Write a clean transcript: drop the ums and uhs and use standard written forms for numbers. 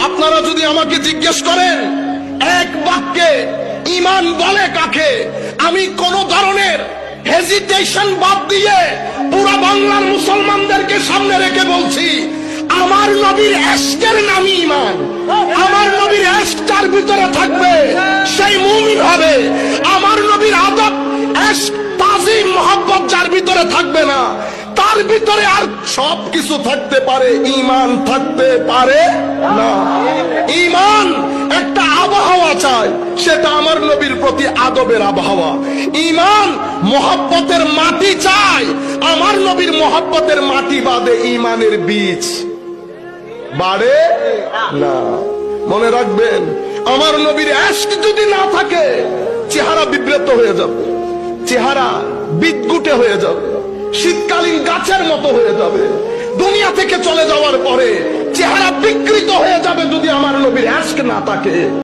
আপনারা যদি আমাকে জিজ্ঞেস করেন এক বাক্যে ঈমান বলে কাকে, আমি কোন ধরনের হেজিটেশন বাদ দিয়ে পুরা বাংলার মুসলমানদেরকে সামনে রেখে বলছি, আমার নবীর ইশকের নামই ঈমান। আমার নবীর ইশক যার ভিতরে থাকবে সেই মুমিন হবে। আমার নবীর আদব, ইশক, তাজিম, মহব্বত যার ভিতরে থাকবে না, তার ভিতরে আর সবকিছু থাকতে পারে, ঈমান থাকতে পারে না। ঈমান একটা আবহাওয়া চায়, সেটা আমার নবীর প্রতি আদবের আবহাওয়া। ঈমান মহব্বতের মাটি চায়, আমার নবীর মহব্বতের মাটি বাদে ঈমানের বীজ বাড়ে না। মনে রাখবেন, আমার নবীর ইশক যদি না থাকে, চেহারা বিব্রত হয়ে যাবে, চেহারা বিদগুটে হয়ে যাবে, শীতকালীন গাছের মতো হয়ে যাবে। দুনিয়া থেকে চলে যাওয়ার পরে চেহারা বিকৃত হয়ে যাবে যদি আমার নবীর ইশক না থাকে।